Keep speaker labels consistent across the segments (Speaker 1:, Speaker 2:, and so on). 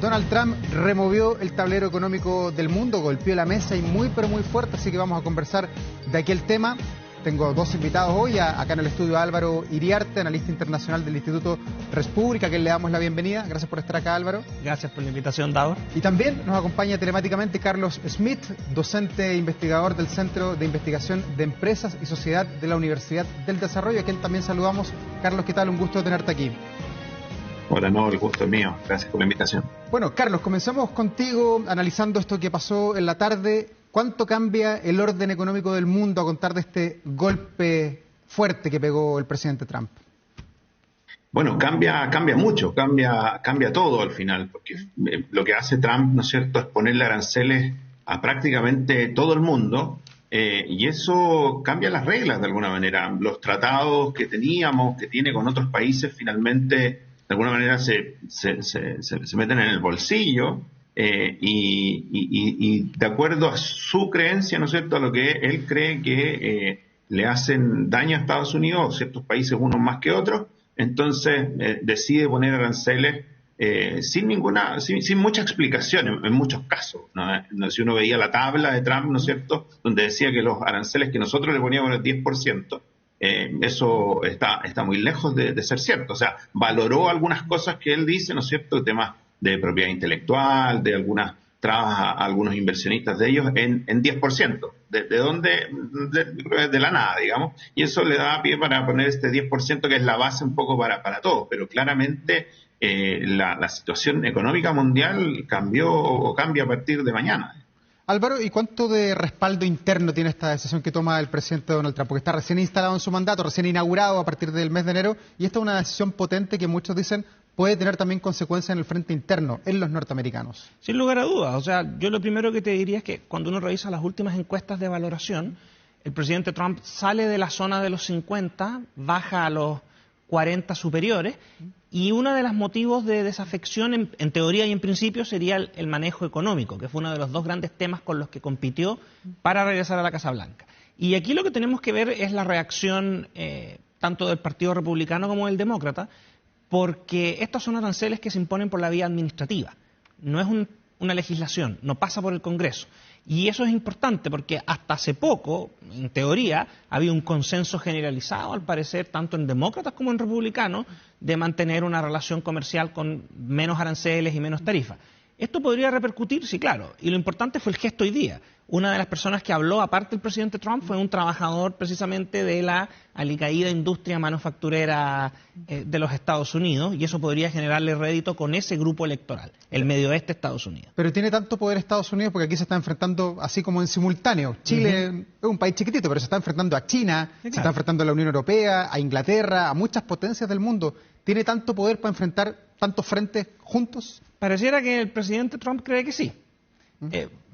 Speaker 1: Donald Trump removió el tablero económico del mundo, golpeó la mesa y muy pero muy fuerte, así que vamos a conversar de aquel tema. Tengo dos invitados hoy, acá en el estudio Álvaro Iriarte, analista internacional del Instituto Respública, a quien le damos la bienvenida. Gracias por estar acá, Álvaro.
Speaker 2: Gracias por la invitación, Davor.
Speaker 1: Y también nos acompaña telemáticamente Carlos Smith, docente e investigador del Centro de Investigación de Empresas y Sociedad de la Universidad del Desarrollo, a quien también saludamos. Carlos, ¿qué tal? Un gusto tenerte aquí.
Speaker 3: Hola, no, el gusto es mío. Gracias por la invitación.
Speaker 1: Bueno, Carlos, comencemos contigo analizando esto que pasó en la tarde. ¿Cuánto cambia el orden económico del mundo a contar de este golpe fuerte que pegó el presidente Trump?
Speaker 3: Bueno, cambia mucho, cambia todo al final, porque lo que hace Trump, ¿no es cierto?, es ponerle aranceles a prácticamente todo el mundo, y eso cambia las reglas de alguna manera. Los tratados que teníamos, que tiene con otros países, finalmente de alguna manera se meten en el bolsillo. Y de acuerdo a su creencia, ¿no es cierto?, a lo que él cree que le hacen daño a Estados Unidos, ciertos países unos más que otros, entonces decide poner aranceles sin mucha explicación en muchos casos, ¿no? Si uno veía la tabla de Trump, ¿no es cierto?, donde decía que los aranceles que nosotros le poníamos el 10%, eso está muy lejos de ser cierto. O sea, valoró algunas cosas que él dice, ¿no es cierto?, temas de propiedad intelectual, de algunas trabas a algunos inversionistas de ellos en 10%. ¿De dónde? De la nada, digamos. Y eso le da pie para poner este 10%, que es la base un poco para todos. Pero claramente la situación económica mundial cambió o cambia a partir de mañana.
Speaker 1: Álvaro, ¿y cuánto de respaldo interno tiene esta decisión que toma el presidente Donald Trump? Porque está recién instalado en su mandato, recién inaugurado a partir del mes de enero, y esta es una decisión potente que muchos dicen puede tener también consecuencias en el frente interno, en los norteamericanos.
Speaker 2: Sin lugar a dudas. O sea, yo lo primero que te diría es que cuando uno revisa las últimas encuestas de valoración, el presidente Trump sale de la zona de los 50, baja a los 40 superiores, y uno de los motivos de desafección, en teoría y en principio, sería el manejo económico, que fue uno de los dos grandes temas con los que compitió para regresar a la Casa Blanca. Y aquí lo que tenemos que ver es la reacción tanto del Partido Republicano como del Demócrata, porque estos son aranceles que se imponen por la vía administrativa, no es una legislación, no pasa por el Congreso. Y eso es importante porque hasta hace poco, en teoría, había un consenso generalizado, al parecer, tanto en demócratas como en republicanos, de mantener una relación comercial con menos aranceles y menos tarifas. Esto podría repercutir, sí, claro, y lo importante fue el gesto hoy día. Una de las personas que habló, aparte del presidente Trump, fue un trabajador precisamente de la alicaída industria manufacturera de los Estados Unidos, y eso podría generarle rédito con ese grupo electoral, el medio oeste de Estados Unidos.
Speaker 1: Pero tiene tanto poder Estados Unidos porque aquí se está enfrentando así como en simultáneo. Chile es un país chiquitito, pero se está enfrentando a China, sí, claro, se está enfrentando a la Unión Europea, a Inglaterra, a muchas potencias del mundo. ¿Tiene tanto poder para enfrentar tantos frentes juntos?
Speaker 2: Pareciera que el presidente Trump cree que sí.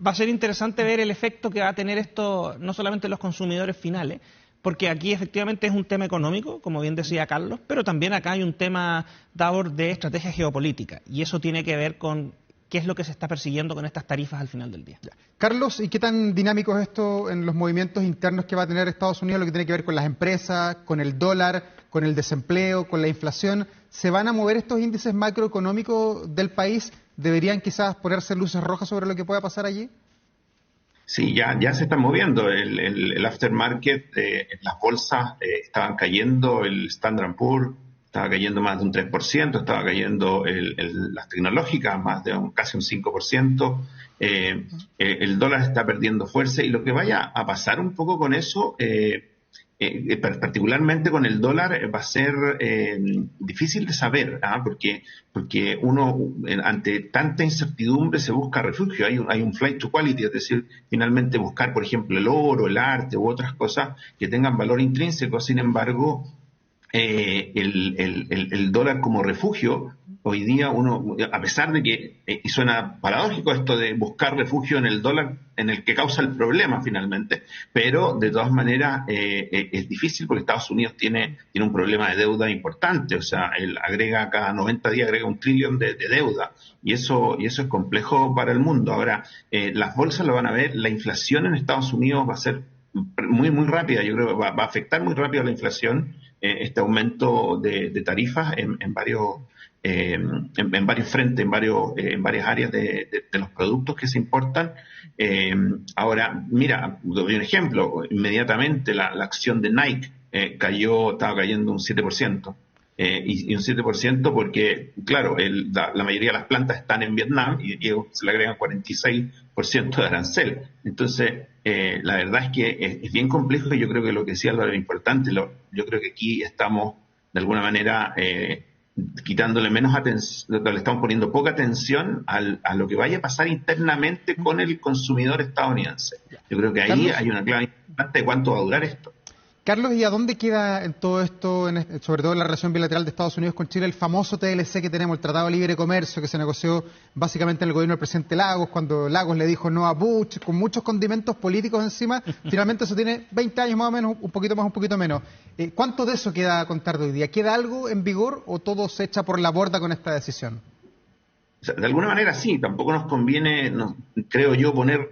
Speaker 2: Va a ser interesante ver el efecto que va a tener esto, no solamente en los consumidores finales, porque aquí efectivamente es un tema económico, como bien decía Carlos, pero también acá hay un tema, Davor, de estrategia geopolítica, y eso tiene que ver con qué es lo que se está persiguiendo con estas tarifas al final del día.
Speaker 1: Carlos, ¿y qué tan dinámico es esto en los movimientos internos que va a tener Estados Unidos, lo que tiene que ver con las empresas, con el dólar, con el desempleo, con la inflación? ¿Se van a mover estos índices macroeconómicos del país? ¿Deberían quizás ponerse luces rojas sobre lo que pueda pasar allí?
Speaker 3: Sí, ya se están moviendo. El aftermarket, las bolsas estaban cayendo, el Standard & Poor's estaba cayendo más de un 3%, estaba cayendo las tecnológicas más de casi un 5%, el dólar está perdiendo fuerza, y lo que vaya a pasar un poco con eso, particularmente con el dólar, va a ser difícil de saber, porque uno ante tanta incertidumbre se busca refugio, hay un flight to quality, es decir, finalmente buscar, por ejemplo, el oro, el arte u otras cosas que tengan valor intrínseco. Sin embargo, el dólar como refugio, hoy día uno, a pesar de que, y suena paradójico esto de buscar refugio en el dólar, en el que causa el problema finalmente, pero de todas maneras es difícil porque Estados Unidos tiene un problema de deuda importante. O sea, él agrega cada 90 días agrega $1 trillón de deuda, y eso es complejo para el mundo. Ahora, las bolsas lo van a ver, la inflación en Estados Unidos va a ser muy rápida, yo creo que va a afectar muy rápido a la inflación, este aumento de tarifas en varios en varios frentes, en varias áreas de los productos que se importan. Ahora, mira, doy un ejemplo. Inmediatamente la acción de Nike estaba cayendo un 7%. Y un 7% porque, claro, la mayoría de las plantas están en Vietnam y se le agregan 46% de arancel. Entonces, la verdad es que es bien complejo y yo creo que lo que decía Álvaro es importante. Yo creo que aquí estamos, de alguna manera, quitándole menos atención, le estamos poniendo poca atención a lo que vaya a pasar internamente con el consumidor estadounidense. Yo creo que ahí hay una clave importante de cuánto va a durar esto.
Speaker 1: Carlos, ¿y a dónde queda en todo esto, sobre todo en la relación bilateral de Estados Unidos con Chile, el famoso TLC que tenemos, el Tratado de Libre Comercio, que se negoció básicamente en el gobierno del presidente Lagos, cuando Lagos le dijo no a Bush, con muchos condimentos políticos encima? Finalmente eso tiene 20 años más o menos, un poquito más, un poquito menos. ¿Cuánto de eso queda a contar de hoy día? ¿Queda algo en vigor o todo se echa por la borda con esta decisión?
Speaker 3: O sea, de alguna manera sí, tampoco nos conviene, creo yo, poner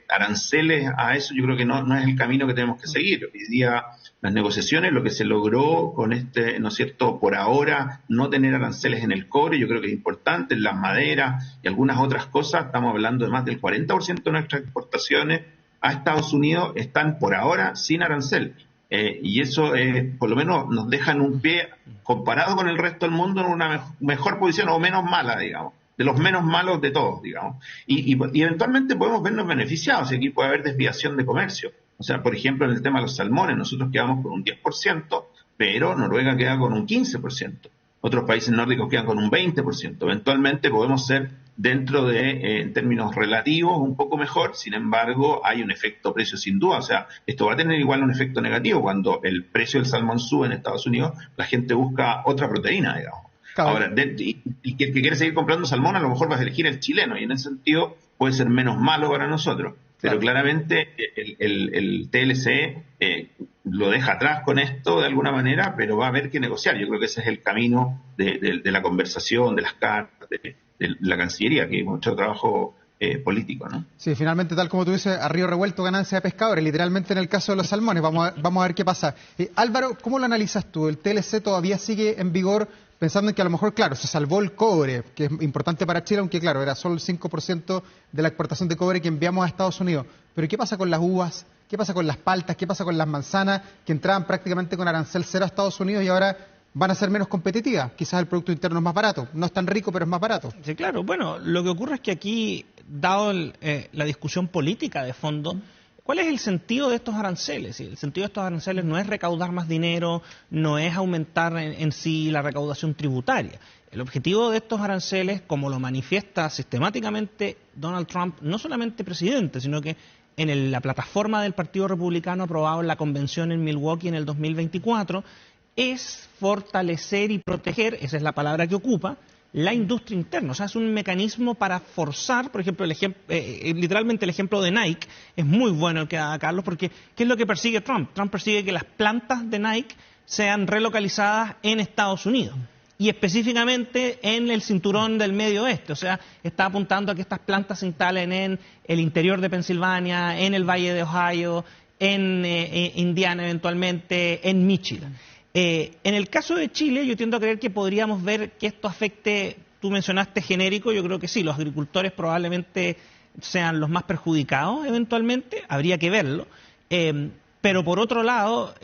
Speaker 3: aranceles a eso. Yo creo que no es el camino que tenemos que seguir. Hoy día las negociaciones, lo que se logró con ¿no es cierto?, por ahora no tener aranceles en el cobre, yo creo que es importante, en las maderas y algunas otras cosas. Estamos hablando de más del 40% de nuestras exportaciones a Estados Unidos están por ahora sin arancel. Y eso por lo menos nos deja en un pie, comparado con el resto del mundo, en una mejor posición o menos mala, digamos, de los menos malos de todos, digamos. Y eventualmente podemos vernos beneficiados, y aquí puede haber desviación de comercio. O sea, por ejemplo, en el tema de los salmones, nosotros quedamos con un 10%, pero Noruega queda con un 15%. Otros países nórdicos quedan con un 20%. Eventualmente podemos ser, dentro de, en términos relativos, un poco mejor. Sin embargo, hay un efecto precio sin duda. O sea, esto va a tener igual un efecto negativo. Cuando el precio del salmón sube en Estados Unidos, la gente busca otra proteína, digamos. Claro. Ahora, y que quiere seguir comprando salmón, a lo mejor va a elegir el chileno, y en ese sentido puede ser menos malo para nosotros. Pero claramente el TLC lo deja atrás con esto de alguna manera, pero va a haber que negociar. Yo creo que ese es el camino de la conversación, de las cartas, de la Cancillería, que hay mucho trabajo político, ¿no?
Speaker 1: Sí, finalmente, tal como tú dices, a río revuelto ganancia de pescadores, literalmente en el caso de los salmones. Vamos a ver qué pasa. Álvaro, ¿cómo lo analizas tú? ¿El TLC todavía sigue en vigor, pensando en que a lo mejor, claro, se salvó el cobre, que es importante para Chile, aunque claro, era solo el 5% de la exportación de cobre que enviamos a Estados Unidos? Pero ¿qué pasa con las uvas? ¿Qué pasa con las paltas? ¿Qué pasa con las manzanas, que entraban prácticamente con arancel cero a Estados Unidos y ahora van a ser menos competitivas? Quizás el Producto Interno es más barato. No es tan rico, pero es más barato.
Speaker 2: Sí, claro. Bueno, lo que ocurre es que aquí, dado la discusión política de fondo, ¿cuál es el sentido de estos aranceles? El sentido de estos aranceles no es recaudar más dinero, no es aumentar en sí la recaudación tributaria. El objetivo de estos aranceles, como lo manifiesta sistemáticamente Donald Trump, no solamente presidente, sino que en la plataforma del Partido Republicano aprobado en la convención en Milwaukee en el 2024, es fortalecer y proteger, esa es la palabra que ocupa, la industria interna. O sea, es un mecanismo para forzar, por ejemplo, literalmente el ejemplo de Nike es muy bueno el que da Carlos, porque ¿qué es lo que persigue Trump? Trump persigue que las plantas de Nike sean relocalizadas en Estados Unidos y específicamente en el cinturón del Medio Oeste. O sea, está apuntando a que estas plantas se instalen en el interior de Pensilvania, en el Valle de Ohio, en Indiana eventualmente, en Michigan. En el caso de Chile, yo tiendo a creer que podríamos ver que esto afecte, tú mencionaste genérico, yo creo que sí, los agricultores probablemente sean los más perjudicados eventualmente, habría que verlo. Pero por otro lado,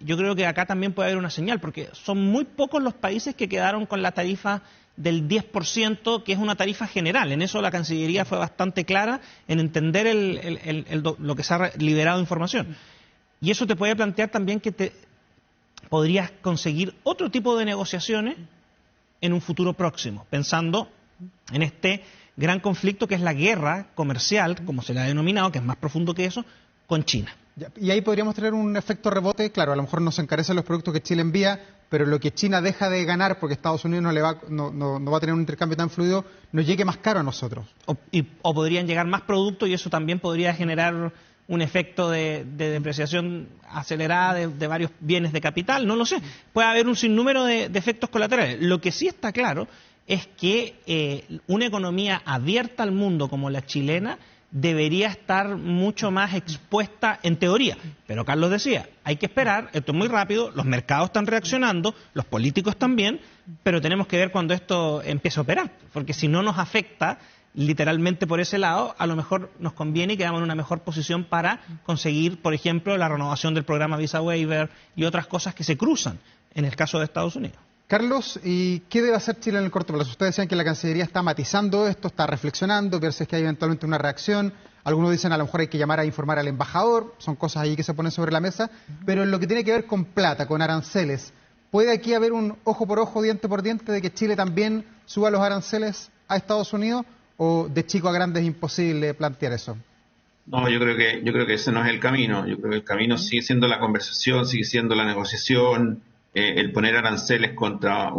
Speaker 2: yo creo que acá también puede haber una señal, porque son muy pocos los países que quedaron con la tarifa del 10%, que es una tarifa general. En eso la Cancillería fue bastante clara en entender lo que se ha liberado de información. Y eso te puede plantear también que podrías conseguir otro tipo de negociaciones en un futuro próximo, pensando en este gran conflicto que es la guerra comercial, como se le ha denominado, que es más profundo que eso, con China.
Speaker 1: Y ahí podríamos tener un efecto rebote. Claro, a lo mejor nos encarecen los productos que Chile envía, pero lo que China deja de ganar porque Estados Unidos no va a tener un intercambio tan fluido, nos llegue más caro a nosotros.
Speaker 2: O podrían llegar más productos y eso también podría generar un efecto de depreciación acelerada de varios bienes de capital, no lo sé. Puede haber un sinnúmero de efectos colaterales. Lo que sí está claro es que una economía abierta al mundo como la chilena debería estar mucho más expuesta en teoría. Pero Carlos decía, hay que esperar, esto es muy rápido, los mercados están reaccionando, los políticos también, pero tenemos que ver cuando esto empiece a operar, porque si no nos afecta literalmente por ese lado, a lo mejor nos conviene y quedamos en una mejor posición para conseguir, por ejemplo, la renovación del programa Visa Waiver y otras cosas que se cruzan en el caso de Estados Unidos.
Speaker 1: Carlos, ¿y qué debe hacer Chile en el corto plazo? Ustedes decían que la Cancillería está matizando esto, está reflexionando, ver si es que hay eventualmente una reacción. Algunos dicen a lo mejor hay que llamar a informar al embajador, son cosas ahí que se ponen sobre la mesa. Pero en lo que tiene que ver con plata, con aranceles, ¿puede aquí haber un ojo por ojo, diente por diente de que Chile también suba los aranceles a Estados Unidos? ¿O de chico a grande es imposible plantear eso?
Speaker 3: No, yo creo que ese no es el camino. Yo creo que el camino sigue siendo la conversación, sigue siendo la negociación. El poner aranceles contra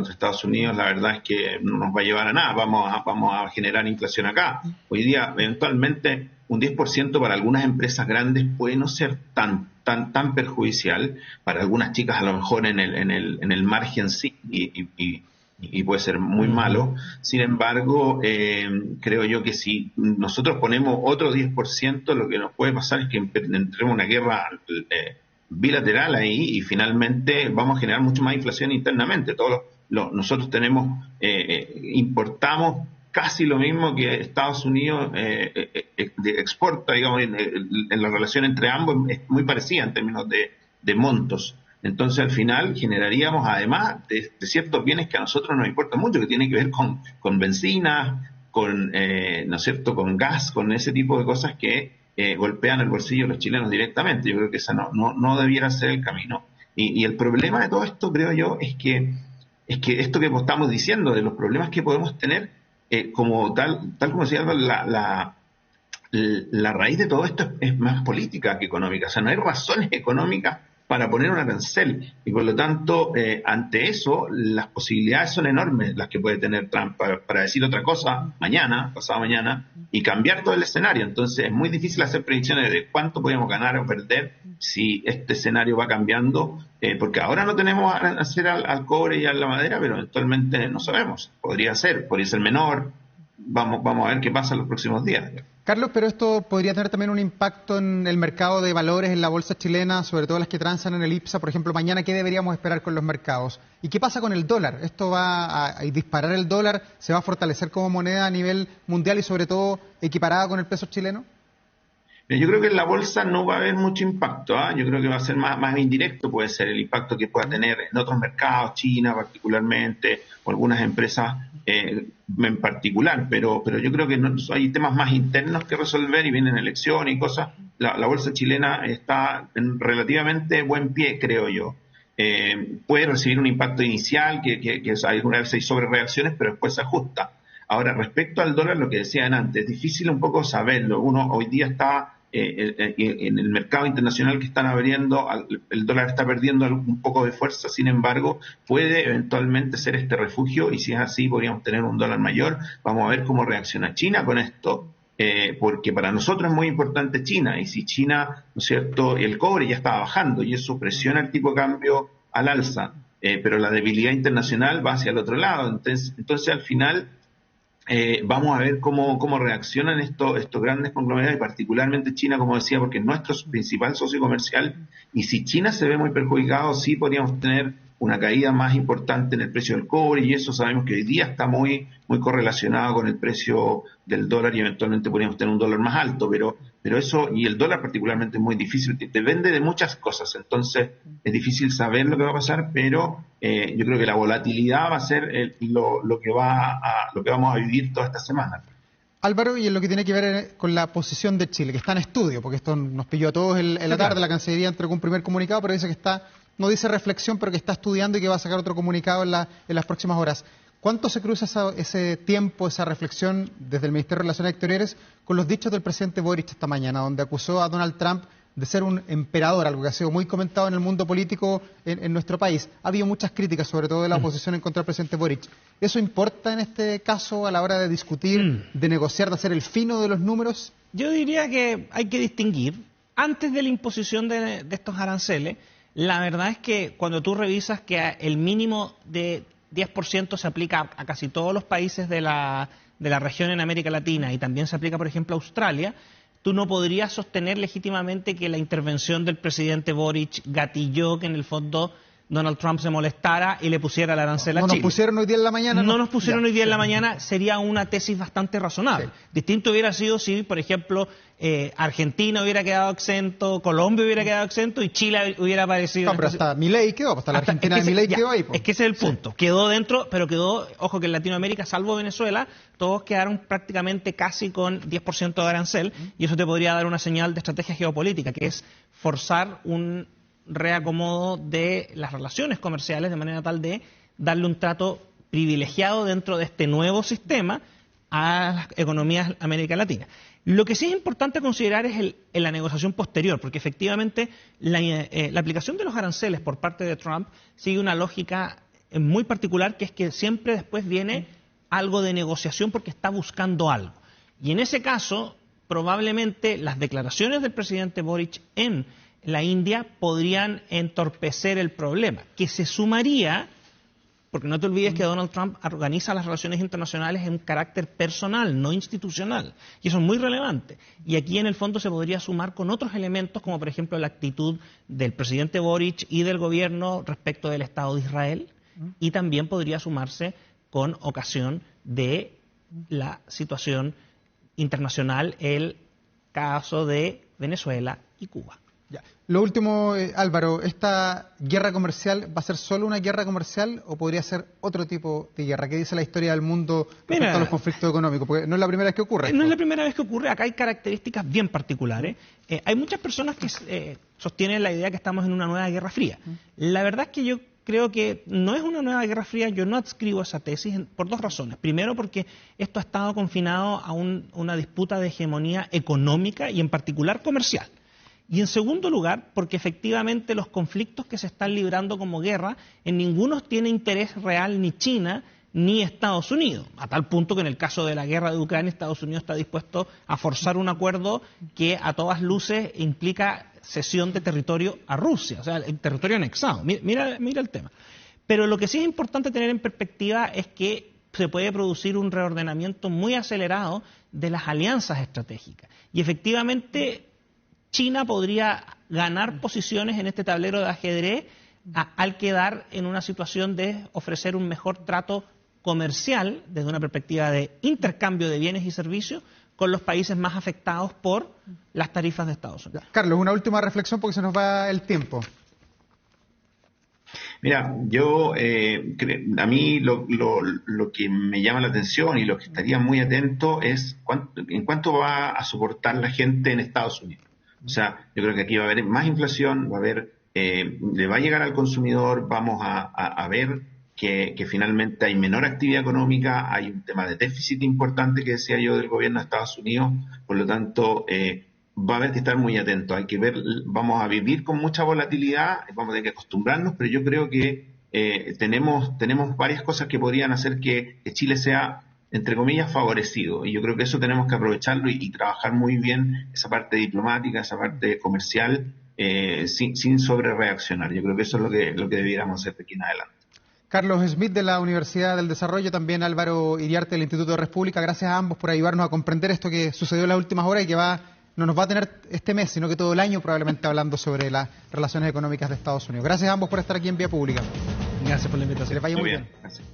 Speaker 3: Estados Unidos, la verdad es que no nos va a llevar a nada. Vamos a generar inflación acá. Hoy día, eventualmente, un 10% para algunas empresas grandes puede no ser tan perjudicial. Para algunas chicas, a lo mejor en el margen sí, y puede ser muy malo. Sin embargo, creo yo que si nosotros ponemos otro 10%, lo que nos puede pasar es que entremos en una guerra bilateral ahí y finalmente vamos a generar mucho más inflación internamente. Nosotros importamos casi lo mismo que Estados Unidos exporta, digamos, en la relación entre ambos es muy parecida en términos de montos. Entonces, al final, generaríamos, además de ciertos bienes que a nosotros nos importan mucho, que tienen que ver con benzina, ¿no es cierto?, con gas, con ese tipo de cosas que golpean el bolsillo de los chilenos directamente. Yo creo que esa no debiera ser el camino. Y el problema de todo esto, creo yo, es que esto que estamos diciendo, de los problemas que podemos tener, como tal como decía, la raíz de todo esto es más política que económica. O sea, no hay razones económicas para poner un arancel, y por lo tanto, ante eso, las posibilidades son enormes las que puede tener Trump para decir otra cosa mañana, pasado mañana, y cambiar todo el escenario. Entonces es muy difícil hacer predicciones de cuánto podemos ganar o perder si este escenario va cambiando, porque ahora no tenemos arancel al cobre y a la madera, pero eventualmente no sabemos, podría ser menor. Vamos a ver qué pasa en los próximos días.
Speaker 1: Carlos, pero esto podría tener también un impacto en el mercado de valores, en la bolsa chilena, sobre todo las que transan en el IPSA. Por ejemplo, mañana, ¿qué deberíamos esperar con los mercados? ¿Y qué pasa con el dólar? ¿Esto va a disparar el dólar? ¿Se va a fortalecer como moneda a nivel mundial y sobre todo equiparada con el peso chileno?
Speaker 3: Yo creo que en la bolsa no va a haber mucho impacto, ¿eh? Yo creo que va a ser más indirecto, puede ser el impacto que pueda tener en otros mercados, China particularmente, o algunas empresas en particular, pero yo creo que hay temas más internos que resolver y vienen elecciones y cosas. La bolsa chilena está en relativamente buen pie, creo yo. Puede recibir un impacto inicial, que alguna vez hay sobrereacciones, pero después se ajusta. Ahora, respecto al dólar, lo que decían antes, es difícil un poco saberlo. Uno hoy día está en el mercado internacional que están abriendo, el dólar está perdiendo un poco de fuerza, sin embargo, puede eventualmente ser este refugio, y si es así, podríamos tener un dólar mayor. Vamos a ver cómo reacciona China con esto, porque para nosotros es muy importante China, y si China, ¿no es cierto?, el cobre ya estaba bajando, y eso presiona el tipo de cambio al alza, pero la debilidad internacional va hacia el otro lado. Entonces al final, vamos a ver cómo reaccionan estos grandes conglomerados, y particularmente China, como decía, porque es nuestro principal socio comercial, y si China se ve muy perjudicado, sí podríamos tener una caída más importante en el precio del cobre, y eso sabemos que hoy día está muy correlacionado con el precio del dólar, y eventualmente podríamos tener un dólar más alto, pero eso, y el dólar particularmente, es muy difícil, depende de muchas cosas, entonces es difícil saber lo que va a pasar, pero yo creo que la volatilidad va a ser lo que vamos a vivir toda esta semana.
Speaker 1: Álvaro, y en lo que tiene que ver con la posición de Chile, que está en estudio, porque esto nos pilló a todos en la tarde, la Cancillería entregó un primer comunicado, pero dice que no dice reflexión, pero que está estudiando y que va a sacar otro comunicado en las próximas horas. ¿Cuánto se cruza ese tiempo, esa reflexión desde el Ministerio de Relaciones Exteriores con los dichos del presidente Boric esta mañana, donde acusó a Donald Trump de ser un emperador, algo que ha sido muy comentado en el mundo político en nuestro país? Ha habido muchas críticas, sobre todo de la oposición, en contra del presidente Boric. ¿Eso importa en este caso a la hora de discutir, de negociar, de hacer el fino de los números?
Speaker 2: Yo diría que hay que distinguir. Antes de la imposición de estos aranceles, la verdad es que cuando tú revisas que el mínimo de 10% se aplica a casi todos los países de la de la región en América Latina y también se aplica, por ejemplo, a Australia, tú no podrías sostener legítimamente que la intervención del presidente Boric gatilló que en el fondo Donald Trump se molestara y le pusiera el arancel a Chile.
Speaker 1: ¿No nos pusieron hoy día en la mañana?
Speaker 2: No nos pusieron hoy día en la mañana, sería una tesis bastante razonable. Sí. Distinto hubiera sido si, por ejemplo, Argentina hubiera quedado exento, Colombia hubiera quedado exento y Chile hubiera aparecido.
Speaker 1: No, pero hasta Milei quedó, hasta la Argentina de Milei quedó ahí.
Speaker 2: Es que ese es el punto. Quedó dentro, pero quedó, ojo que en Latinoamérica, salvo Venezuela, todos quedaron prácticamente casi con 10% de arancel y eso te podría dar una señal de estrategia geopolítica, que es forzar un reacomodo de las relaciones comerciales de manera tal de darle un trato privilegiado dentro de este nuevo sistema a las economías de América Latina. Lo que sí es importante considerar es la negociación posterior, porque efectivamente la aplicación de los aranceles por parte de Trump sigue una lógica muy particular, que es que siempre después viene algo de negociación porque está buscando algo. Y en ese caso, probablemente las declaraciones del presidente Boric en la India podrían entorpecer el problema, que se sumaría, porque no te olvides que Donald Trump organiza las relaciones internacionales en un carácter personal, no institucional, y eso es muy relevante. Y aquí en el fondo se podría sumar con otros elementos, como por ejemplo la actitud del presidente Boric y del gobierno respecto del Estado de Israel, y también podría sumarse con ocasión de la situación internacional, el caso de Venezuela y Cuba.
Speaker 1: Ya. Lo último, Álvaro, ¿esta guerra comercial va a ser solo una guerra comercial o podría ser otro tipo de guerra? ¿Qué dice la historia del mundo respecto a los conflictos económicos? Porque no es la primera vez que ocurre.
Speaker 2: No es la primera vez que ocurre, acá hay características bien particulares. Hay muchas personas que sostienen la idea que estamos en una nueva guerra fría. La verdad es que yo creo que no es una nueva guerra fría, yo no adscribo esa tesis por dos razones. Primero, porque esto ha estado confinado a una disputa de hegemonía económica y en particular comercial. Y en segundo lugar, porque efectivamente los conflictos que se están librando como guerra, en ninguno tiene interés real ni China ni Estados Unidos, a tal punto que en el caso de la guerra de Ucrania, Estados Unidos está dispuesto a forzar un acuerdo que a todas luces implica cesión de territorio a Rusia, o sea, el territorio anexado. Mira el tema. Pero lo que sí es importante tener en perspectiva es que se puede producir un reordenamiento muy acelerado de las alianzas estratégicas. Y efectivamente China podría ganar posiciones en este tablero de ajedrez al quedar en una situación de ofrecer un mejor trato comercial desde una perspectiva de intercambio de bienes y servicios con los países más afectados por las tarifas de Estados Unidos.
Speaker 1: Carlos, una última reflexión porque se nos va el tiempo.
Speaker 3: Mira, a mí lo que me llama la atención y lo que estaría muy atento es en cuánto va a soportar la gente en Estados Unidos. O sea, yo creo que aquí va a haber más inflación, le va a llegar al consumidor, vamos a ver que finalmente hay menor actividad económica, hay un tema de déficit importante que decía yo del gobierno de Estados Unidos, por lo tanto va a haber que estar muy atento, hay que ver, vamos a vivir con mucha volatilidad, vamos a tener que acostumbrarnos, pero yo creo que tenemos varias cosas que podrían hacer que Chile sea, entre comillas, favorecido, y yo creo que eso tenemos que aprovecharlo y trabajar muy bien esa parte diplomática, esa parte comercial, sin sobrereaccionar. Yo creo que eso es lo que debiéramos hacer de aquí en adelante.
Speaker 1: Carlos Smith de la Universidad del Desarrollo, también Álvaro Iriarte del Instituto de República, gracias a ambos por ayudarnos a comprender esto que sucedió en las últimas horas y que no nos va a tener este mes, sino que todo el año probablemente hablando sobre las relaciones económicas de Estados Unidos. Gracias a ambos por estar aquí en Vía Pública.
Speaker 2: Gracias por la invitación.
Speaker 1: Que les vaya muy bien.
Speaker 3: Gracias.